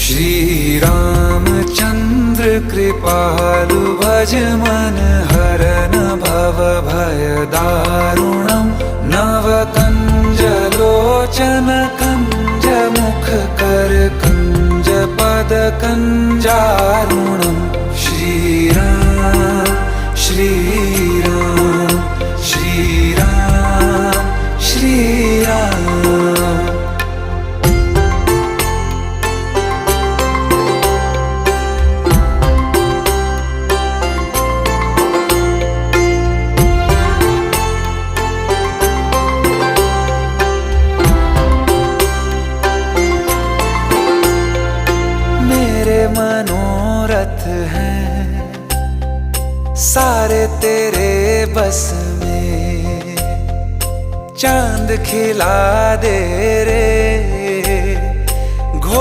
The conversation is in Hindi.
श्री रामचंद्र कृपालु भज मन हरन भव भय दारुणम नव कंज लोचन कंज मुख कर कंज पद कंजारुणम श्री राम श्री राम श्री राम श्री राम। मनोरथ हैं सारे तेरे बस में, चांद खिला दे रे